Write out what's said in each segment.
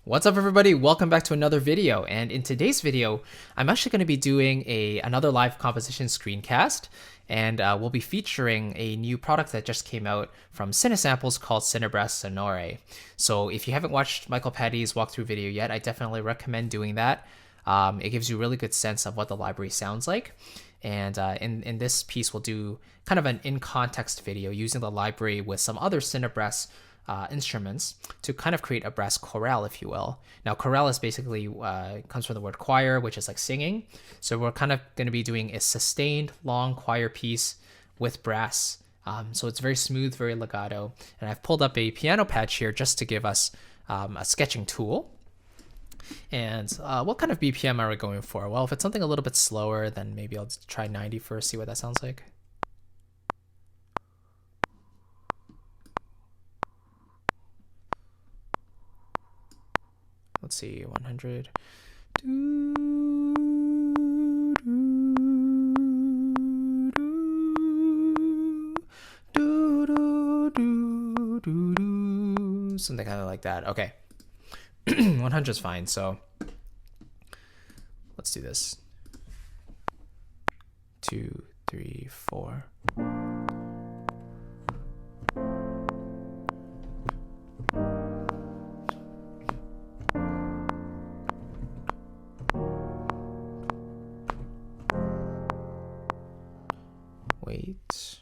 What's up everybody? Welcome back to another video, and in today's video I'm actually going to be doing another live composition screencast, and we'll be featuring a new product that just came out from Cinesamples called CineBrass SONORE. So if you haven't watched Michael Patty's walkthrough video yet, I definitely recommend doing that. It gives you a really good sense of what the library sounds like. And in this piece, we'll do kind of an in-context video using the library with some other CineBrass instruments to kind of create a brass chorale, if you will. Now, chorale is basically comes from the word choir, which is like singing. So we're kind of going to be doing a sustained long choir piece with brass. So it's very smooth, very legato. And I've pulled up a piano patch here just to give us a sketching tool. And what kind of BPM are we going for? Well, if it's something a little bit slower, then maybe I'll try 90 first, see what that sounds like. Let's see, 100. Something kind of like that. Okay. 100 is fine, so let's do this. 2, 3, 4. Wait.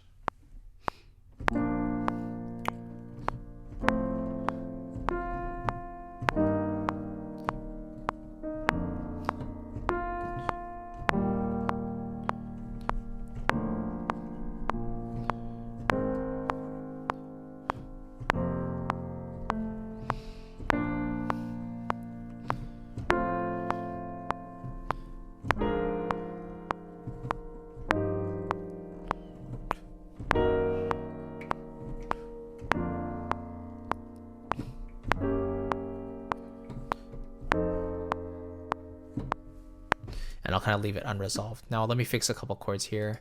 And I'll kind of leave it unresolved. Now let me fix a couple chords here.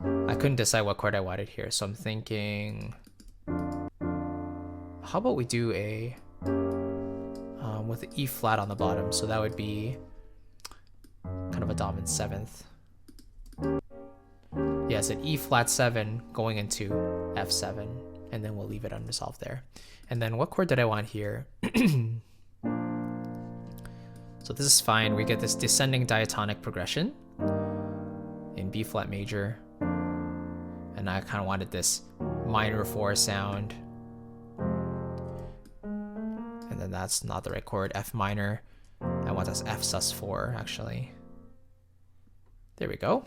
I couldn't decide what chord I wanted here, so I'm thinking, how about we do a with the E flat on the bottom, so that would be kind of a dominant 7th. Yes, an E flat 7 going into F7, and then we'll leave it unresolved there. And then what chord did I want here? So this is fine. We get this descending diatonic progression in B flat major. And I kind of wanted this minor 4 sound. And then that's not the right chord, F minor. I want this F sus4 actually. There we go.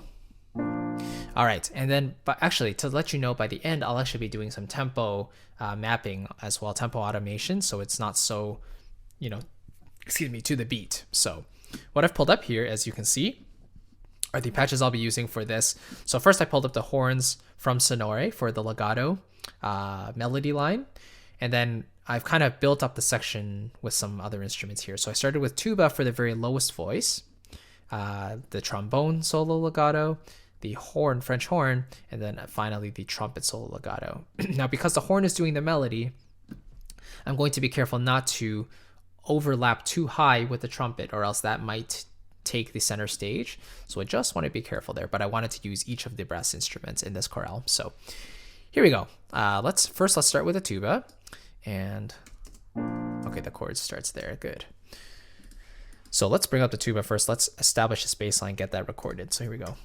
All right, and then, but actually to let you know, by the end, I'll actually be doing some tempo mapping as well, tempo automation. So it's not so, to the beat. So what I've pulled up here, as you can see, are the patches I'll be using for this. So first I pulled up the horns from Sonore for the legato melody line. And then I've kind of built up the section with some other instruments here. So I started with tuba for the very lowest voice, the trombone solo legato, the horn, French horn, and then finally the trumpet solo legato. Now, because the horn is doing the melody, I'm going to be careful not to overlap too high with the trumpet, or else that might take the center stage. So I just want to be careful there, but I wanted to use each of the brass instruments in this chorale. So here we go. Let's start with the tuba, and okay, the chord starts there. Good. So let's bring up the tuba first. Let's establish this bass line, get that recorded. So here we go.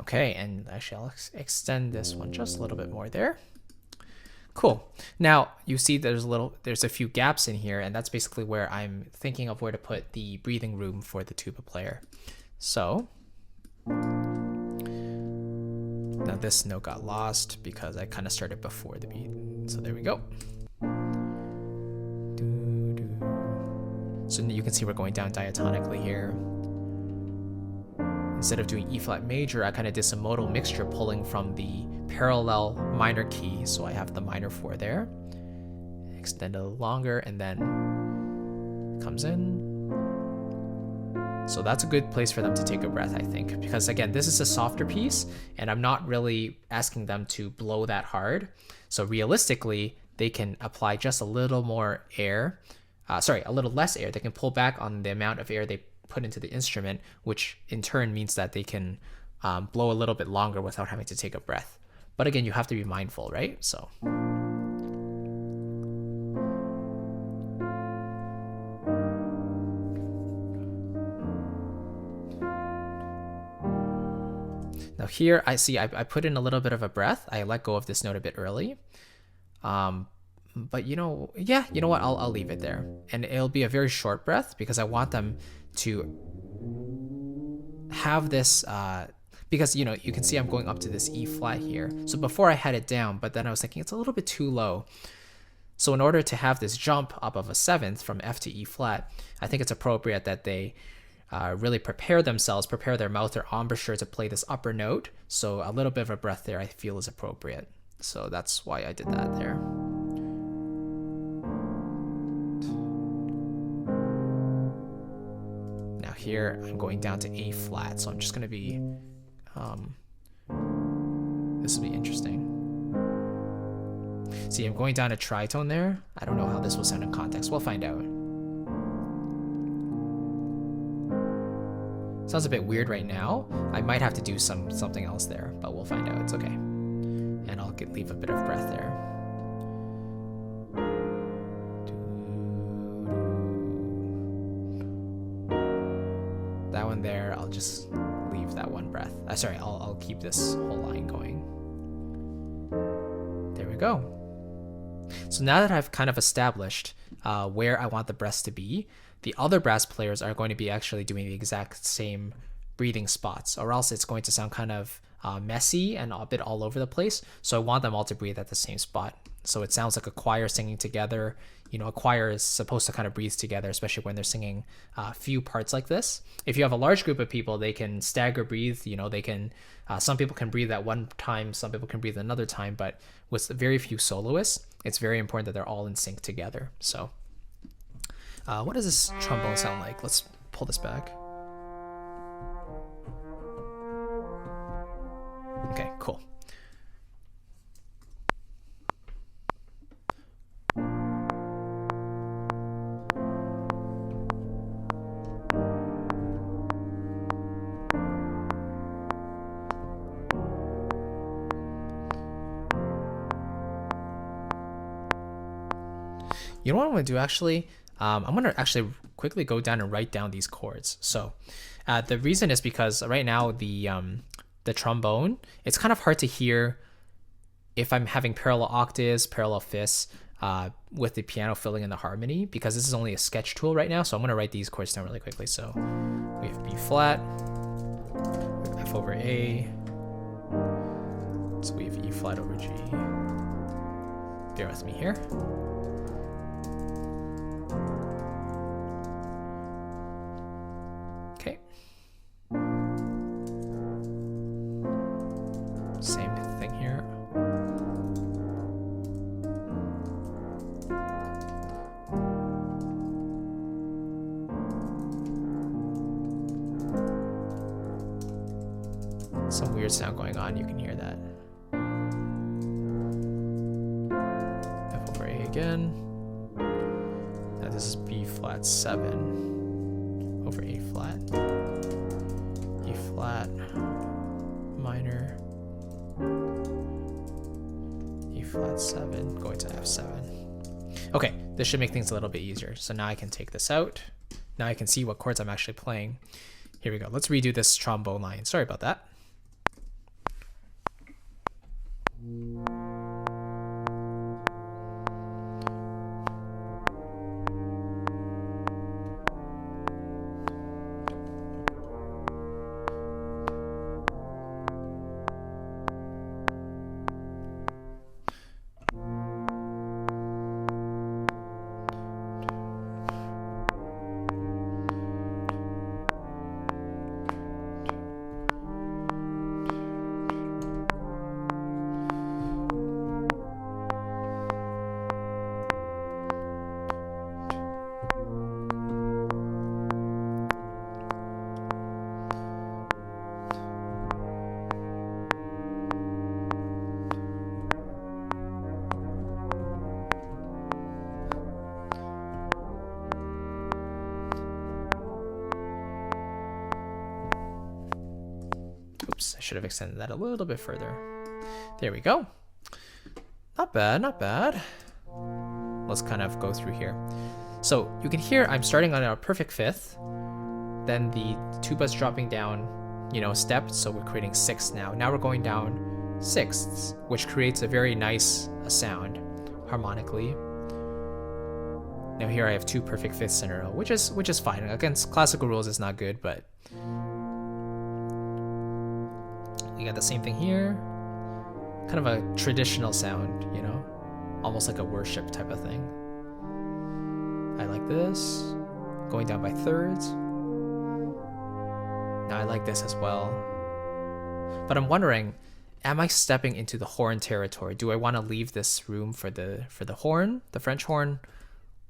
Okay, and actually I'll extend this one just a little bit more there. Cool. Now you see there's a few gaps in here, and that's basically where I'm thinking of where to put the breathing room for the tuba player. So now this note got lost because I kind of started before the beat. So there we go. So you can see we're going down diatonically here. Instead of doing E flat major, I kind of did some modal mixture pulling from the parallel minor key. So I have the minor 4 there. Extend a little longer, and then it comes in. So that's a good place for them to take a breath, I think, because again, this is a softer piece and I'm not really asking them to blow that hard. So realistically, they can apply just a little more air, a little less air. They can pull back on the amount of air they put into the instrument, which in turn means that they can blow a little bit longer without having to take a breath. But again, you have to be mindful, right? So. Now here I see I put in a little bit of a breath. I let go of this note a bit early. But you know what? I'll leave it there. And it'll be a very short breath because I want them to have this, because you can see I'm going up to this E flat here. So before I had it down, but then I was thinking it's a little bit too low. So in order to have this jump up of a 7th from F to E flat, I think it's appropriate that they really prepare their mouth or embouchure to play this upper note. So a little bit of a breath there I feel is appropriate. So that's why I did that there. Now here I'm going down to A flat, so I'm just going to be, this will be interesting. See, I'm going down a tritone there. I don't know how this will sound in context. We'll find out. Sounds a bit weird right now. I might have to do something else there, but we'll find out. It's okay. And I'll leave a bit of breath there. That one there, I'll just leave that one breath. I'll keep this whole line going. There we go. So now that I've kind of established where I want the breaths to be, the other brass players are going to be actually doing the exact same breathing spots, or else it's going to sound kind of messy and a bit all over the place. So I want them all to breathe at the same spot. So it sounds like a choir singing together. A choir is supposed to kind of breathe together, especially when they're singing a few parts like this. If you have a large group of people, they can stagger breathe. They can, some people can breathe at one time, some people can breathe another time, but with very few soloists, it's very important that they're all in sync together. So what does this trombone sound like? Let's pull this back. Okay, cool. You know what I'm going to do actually? I'm going to actually quickly go down and write down these chords. So the reason is because right now the trombone, it's kind of hard to hear if I'm having parallel octaves, parallel fifths with the piano filling in the harmony, because this is only a sketch tool right now. So I'm going to write these chords down really quickly. So we have B flat, F over A. So we have E flat over G. Bear with me here. Okay. Same thing here. Some weird sound going on, you can hear that. F over A again. Now this is B flat 7 over A flat. E flat minor. E flat 7 going to F7. Okay, this should make things a little bit easier. So now I can take this out. Now I can see what chords I'm actually playing. Here we go. Let's redo this trombone line. Sorry about that. Oops, I should have extended that a little bit further. There we go. Not bad, not bad. Let's kind of go through here. So you can hear I'm starting on a perfect fifth. Then the tuba's dropping down, you know, stepped, so we're creating sixths now. Now we're going down sixths, which creates a very nice sound harmonically. Now here I have two perfect fifths in a row, which is fine. Against classical rules, it's not good, but you got the same thing here. Kind of a traditional sound, you know, almost like a worship type of thing. I like this, going down by thirds. Now I like this as well. But I'm wondering, am I stepping into the horn territory? Do I want to leave this room for the horn, the French horn?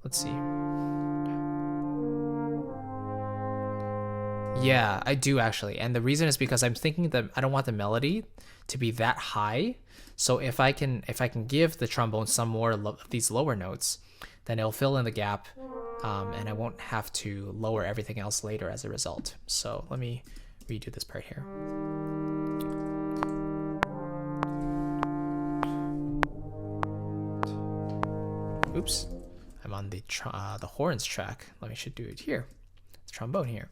Let's see. Yeah, I do actually. And the reason is because I'm thinking that I don't want the melody to be that high. So if I can give the trombone some more of these lower notes, then it'll fill in the gap, and I won't have to lower everything else later as a result. So let me redo this part here. Oops, I'm on the horns track. Let me should do it here. The trombone here.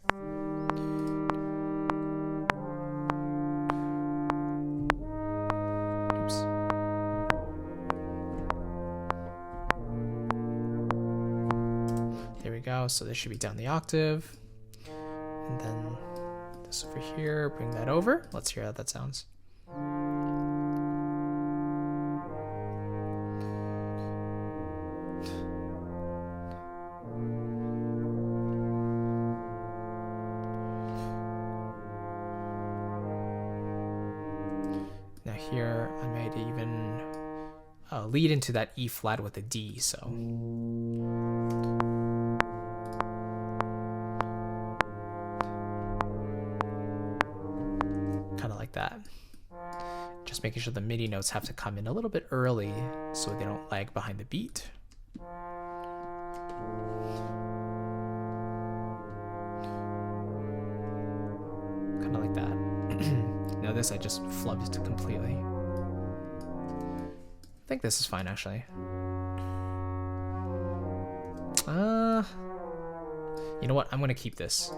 Go. So this should be down the octave, and then this over here, bring that over. Let's hear how that sounds. Now here I might even lead into that E flat with a D, so that. Just making sure the MIDI notes have to come in a little bit early so they don't lag behind the beat. Kind of like that. Now this I just flubbed completely. I think this is fine actually. You know what? I'm gonna keep this.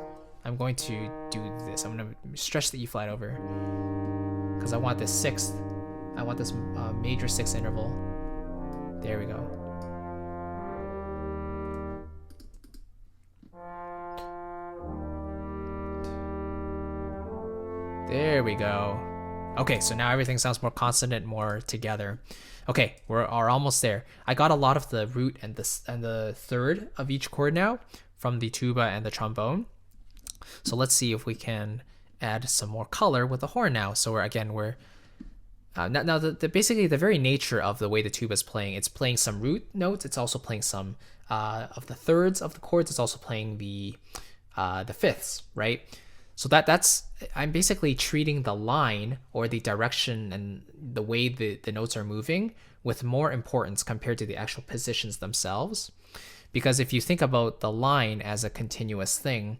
I'm going to do this. I'm going to stretch the E flat over because I want this sixth. I want this major sixth interval. There we go. There we go. Okay, so now everything sounds more consonant, more together. Okay, we're almost there. I got a lot of the root and the third of each chord now from the tuba and the trombone. So let's see if we can add some more color with the horn now. So we're now basically the very nature of the way the tuba is playing, it's playing some root notes. It's also playing some of the thirds of the chords. It's also playing the fifths, right? So that's I'm basically treating the line or the direction and the way the notes are moving with more importance compared to the actual positions themselves. Because if you think about the line as a continuous thing,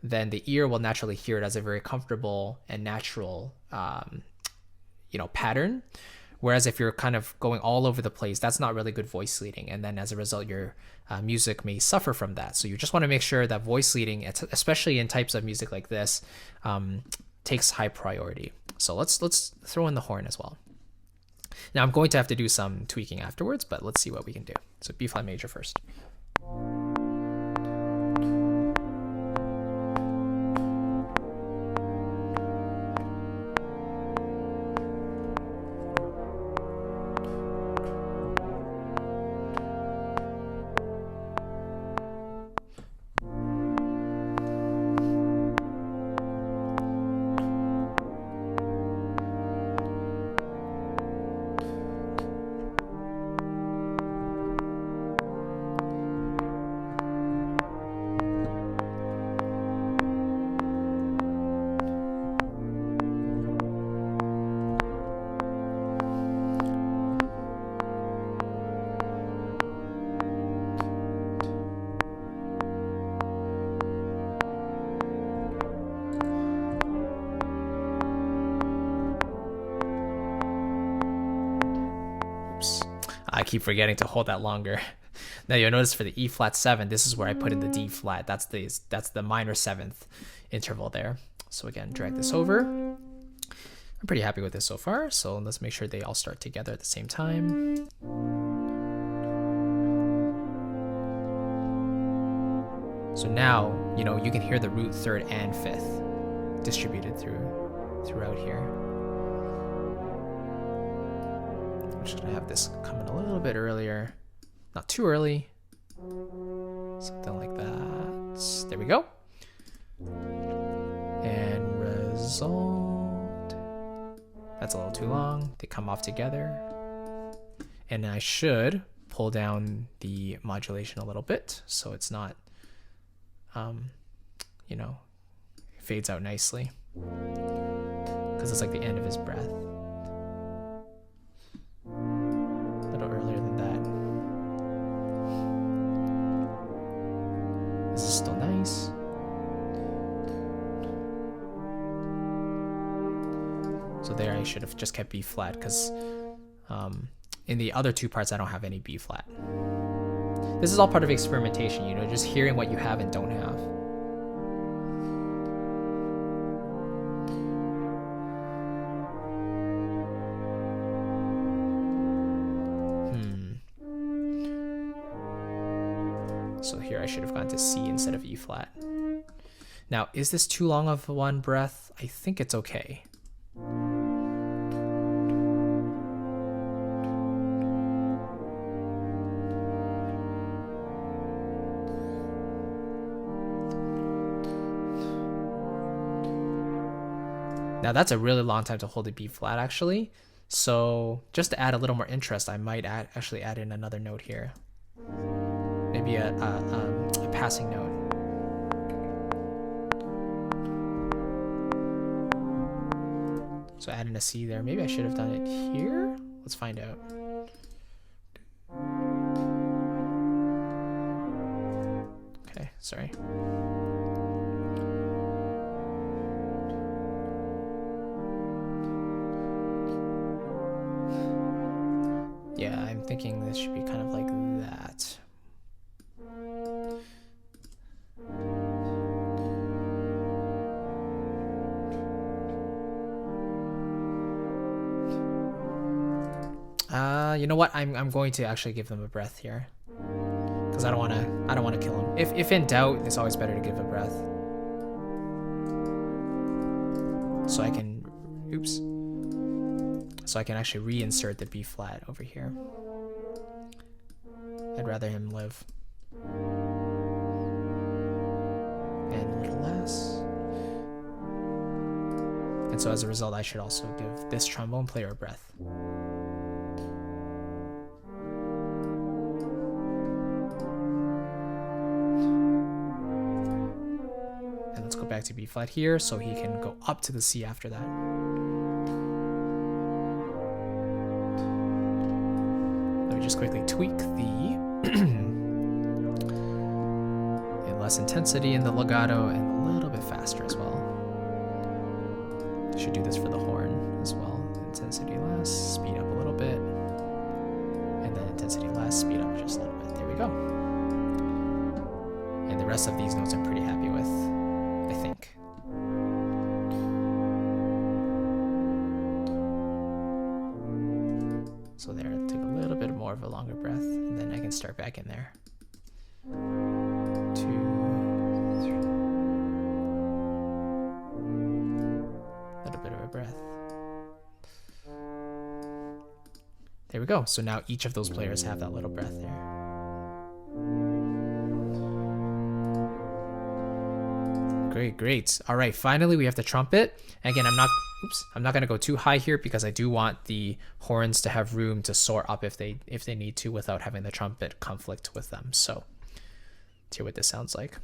then the ear will naturally hear it as a very comfortable and natural, pattern. Whereas if you're kind of going all over the place, that's not really good voice leading. And then as a result, your music may suffer from that. So you just want to make sure that voice leading, especially in types of music like this, takes high priority. So let's throw in the horn as well. Now I'm going to have to do some tweaking afterwards, but let's see what we can do. So B flat major first. I keep forgetting to hold that longer. Now you'll notice for the E flat 7, this is where I put in the D flat. That's the minor 7th interval there. So again, drag this over. I'm pretty happy with this so far. So let's make sure they all start together at the same time. So now, you know, you can hear the root 3rd and 5th distributed throughout here. I'm just gonna have this come in a little bit earlier, not too early, something like that. There we go. And result. That's a little too long. They come off together. And I should pull down the modulation a little bit so it's not, you know, fades out nicely. Because it's like the end of his breath. Earlier than that. This is still nice. So there I should have just kept B flat because in the other two parts I don't have any B flat. This is all part of experimentation, you know, just hearing what you have and don't have. So here I should have gone to C instead of E flat. Now, is this too long of one breath? I think it's okay. Now that's a really long time to hold a B flat actually. So just to add a little more interest, I might actually add in another note here. Maybe a passing note. So add in a C there. Maybe I should have done it here. Let's find out. Okay, sorry. Yeah, I'm thinking this should be kind of like that. You know what? I'm going to actually give them a breath here, because I don't want to kill him. If in doubt, it's always better to give a breath. So I can, oops. So I can actually reinsert the B flat over here. I'd rather him live. And a little less. And so as a result, I should also give this trombone player a breath. And let's go back to B flat here so he can go up to the C after that. Let me just quickly tweak the less intensity in the legato and a little bit faster as well. Should do this for the horn as well. Intensity less, speed up a little bit, and then intensity less, speed up just a little bit. There we go. And the rest of these notes I'm pretty happy with, I think. So there, take a little bit more of a longer breath, and then I can start back in there. 2, 3. A little bit of a breath. There we go. So now each of those players have that little breath there. Great, great. All right, finally we have the trumpet. Again, I'm not going to go too high here because I do want the horns to have room to soar up if they need to without having the trumpet conflict with them. So let's hear what this sounds like.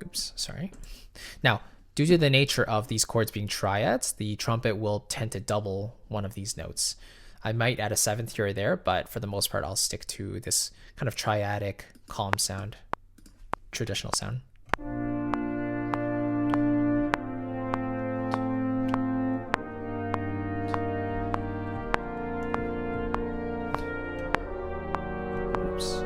Oops, sorry. Now, due to the nature of these chords being triads, the trumpet will tend to double one of these notes. I might add a seventh here or there, but for the most part, I'll stick to this kind of triadic calm sound, traditional sound. Oops.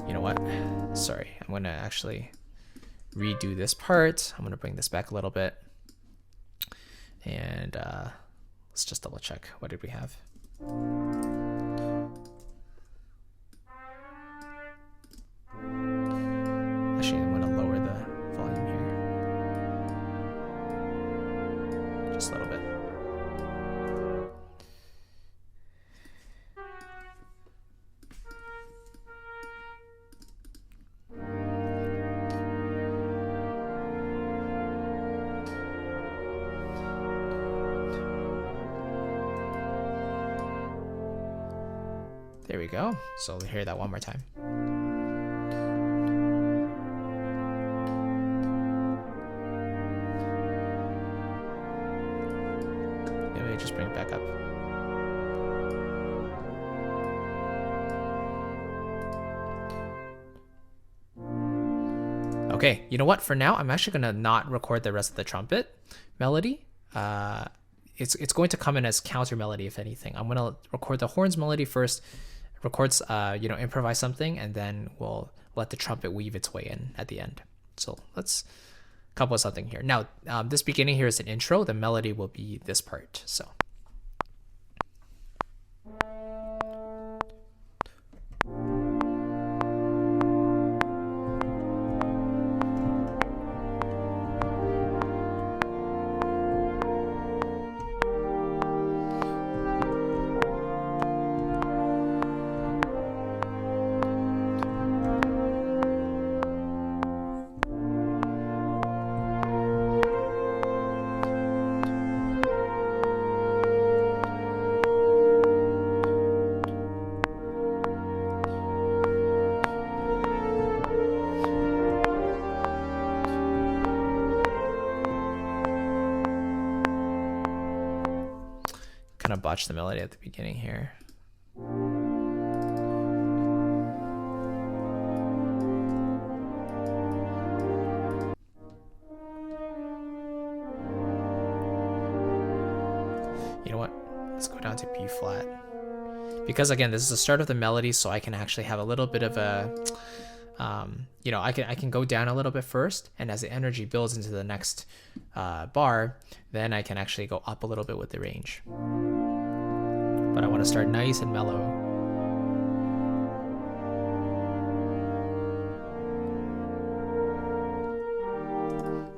You know what? Sorry, I'm going to actually redo this part. I'm going to bring this back a little bit. And let's just double check. What did we have? Actually, I'm going to lower the volume here. Just a little bit. There we go. So we'll hear that one more time. Maybe just bring it back up. Okay, you know what? For now, I'm actually gonna not record the rest of the trumpet melody. It's going to come in as counter melody, if anything. I'm gonna record the horns melody first. Records, improvise something, and then we'll let the trumpet weave its way in at the end. So let's come up with something here. Now, this beginning here is an intro. The melody will be this part. So. Kind of botched the melody at the beginning here. You know what? Let's go down to B flat. Because again, this is the start of the melody, so I can actually have a little bit of a, I can go down a little bit first, and as the energy builds into the next bar, then I can actually go up a little bit with the range. But I want to start nice and mellow.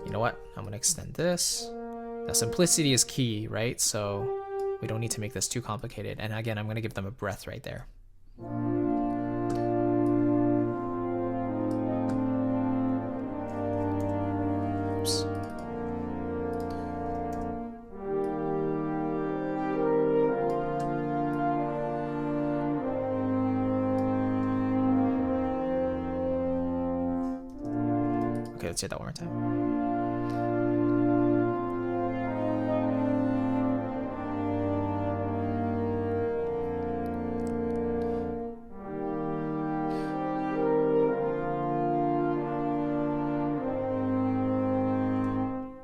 You know what? I'm going to extend this. Now, simplicity is key, right? So we don't need to make this too complicated. And again, I'm going to give them a breath right there. Oops. Okay, let's hear that one more time.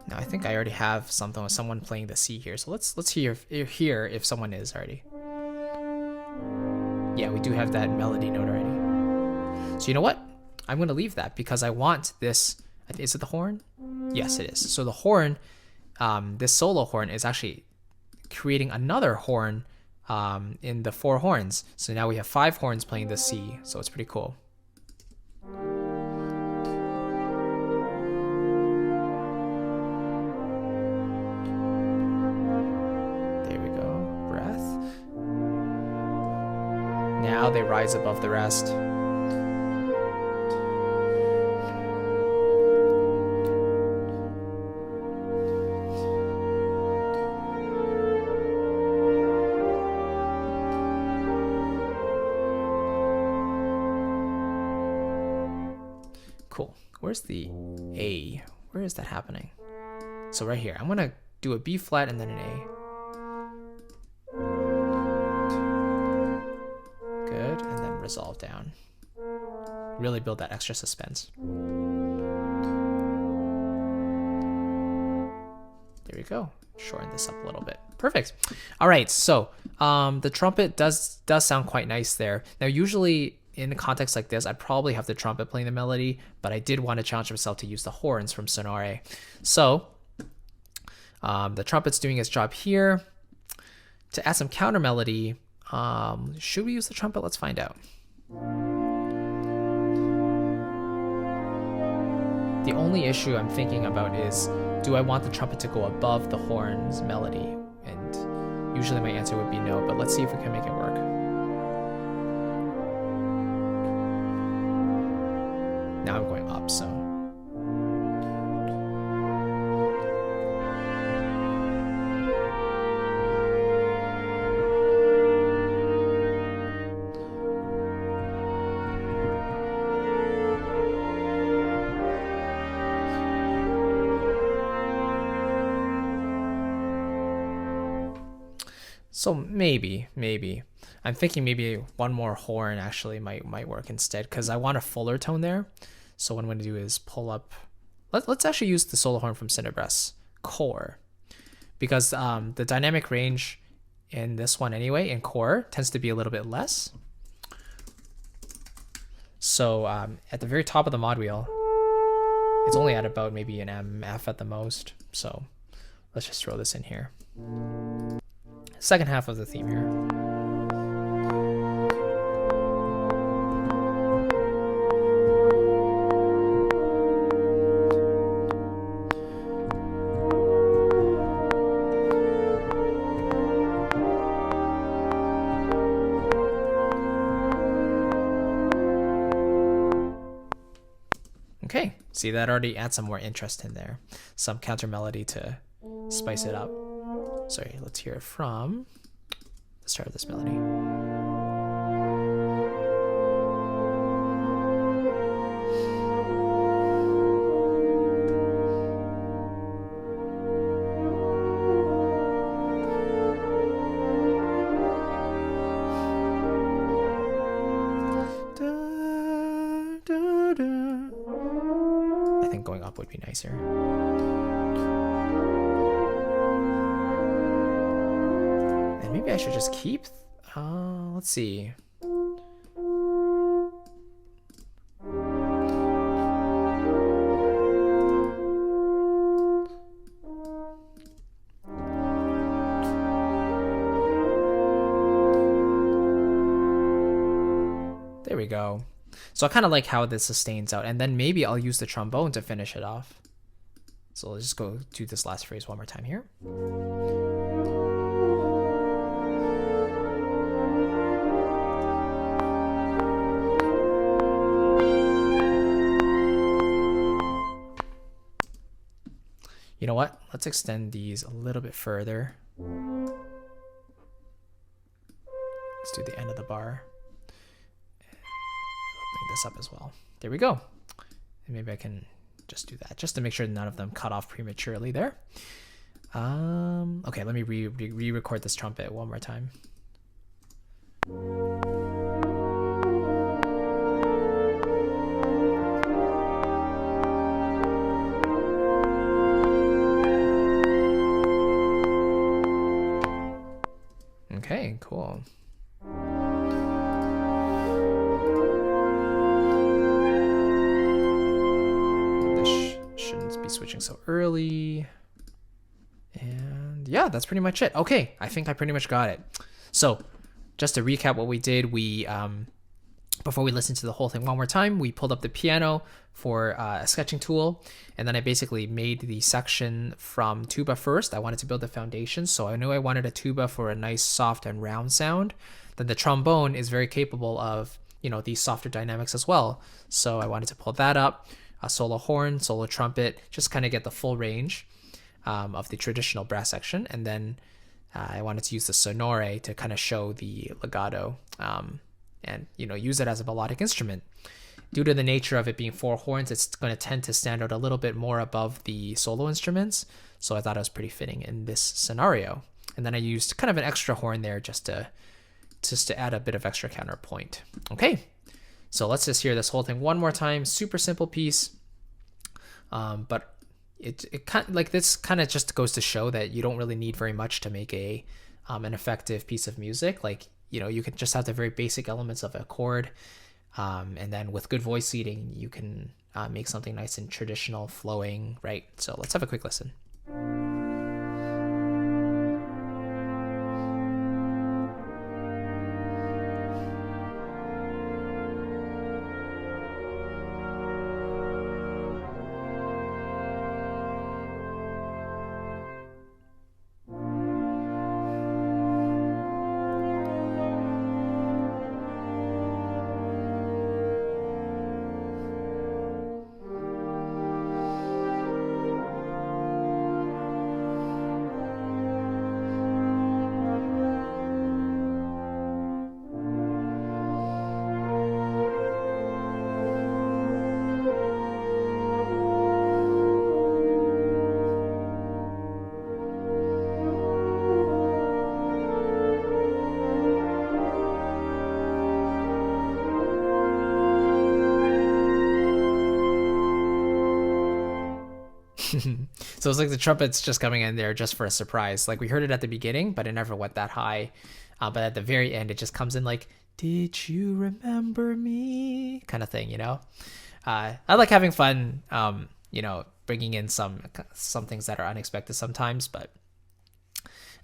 Now I think I already have something with someone playing the C here, so let's hear if someone is already. Yeah, we do have that melody note already. So you know what? I'm going to leave that because I want this. Is it the horn? Yes, it is. So the horn, this solo horn is actually creating another horn in the 4 horns. So now we have 5 horns playing the C. So it's pretty cool. There we go. Breath. Now they rise above the rest. Cool. Where's the A? Where is that happening? So right here. I'm going to do a B flat and then an A. Good. And then resolve down. Really build that extra suspense. There we go. Shorten this up a little bit. Perfect. All right. So the trumpet does sound quite nice there. Now, usually in a context like this, I'd probably have the trumpet playing the melody, but I did want to challenge myself to use the horns from Sonore. So the trumpet's doing its job here. To add some counter melody, should we use the trumpet? Let's find out. The only issue I'm thinking about is, do I want the trumpet to go above the horn's melody? And usually my answer would be no, but let's see if we can make it work. Now I'm going up, so. So maybe. I'm thinking maybe one more horn actually might work instead, because I want a fuller tone there. So what I'm going to do is pull up. Let's actually use the solo horn from CineBrass Core, because the dynamic range in this one anyway, in Core, tends to be a little bit less. So at the very top of the mod wheel, it's only at about maybe an MF at the most. So let's just throw this in here. Second half of the theme here. Okay, see, that already adds some more interest in there. Some counter melody to spice it up. Sorry, let's hear it from the start of this melody. I think going up would be nicer. Maybe I should just keep, let's see. There we go. So I kind of like how this sustains out, and then maybe I'll use the trombone to finish it off. So let's just go do this last phrase one more time here. You know what? Let's extend these a little bit further. Let's do the end of the bar. Bring this up as well. There we go. And maybe I can just do that, just to make sure none of them cut off prematurely there. Okay, let me re-record this trumpet one more time. Okay, cool. switching so early. And yeah, that's pretty much it. Okay, I think I pretty much got it. So just to recap what we did, we before we listened to the whole thing one more time, we pulled up the piano for a sketching tool, and then I basically made the section from tuba first. I wanted to build the foundation, so I knew I wanted a tuba for a nice soft and round sound. Then the trombone is very capable of, you know, these softer dynamics as well. So I wanted to pull that up, a solo horn, solo trumpet, just kind of get the full range of the traditional brass section. And then I wanted to use the sonore to kind of show the legato and, you know, use it as a melodic instrument. Due to the nature of it being 4 horns, it's going to tend to stand out a little bit more above the solo instruments. So I thought it was pretty fitting in this scenario. And then I used kind of an extra horn there just to add a bit of extra counterpoint. Okay, so let's just hear this whole thing one more time. Super simple piece, but it kind of, like, this kind of just goes to show that you don't really need very much to make an effective piece of music. Like, you know, you can just have the very basic elements of a chord, and then with good voice seating, you can make something nice and traditional, flowing, right? So let's have a quick listen. So it's like the trumpet's just coming in there just for a surprise. Like, we heard it at the beginning, but it never went that high. But at the very end, it just comes in like, "Did you remember me?" kind of thing, you know? I like having fun, you know, bringing in some things that are unexpected sometimes, but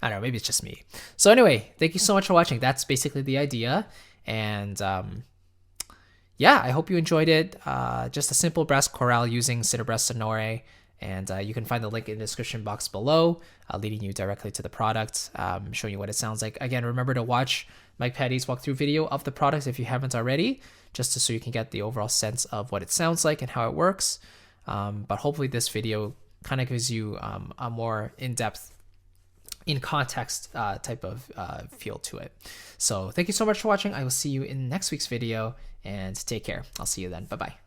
I don't know, maybe it's just me. So anyway, thank you so much for watching. That's basically the idea. And yeah, I hope you enjoyed it. Just a simple brass chorale using CineBrass SONORE. And you can find the link in the description box below, leading you directly to the product, showing you what it sounds like. Again, remember to watch Mike Petty's walkthrough video of the product if you haven't already, just so you can get the overall sense of what it sounds like and how it works. But hopefully this video kind of gives you a more in-depth, in context type of feel to it. So thank you so much for watching. I will see you in next week's video, and take care. I'll see you then. Bye-bye.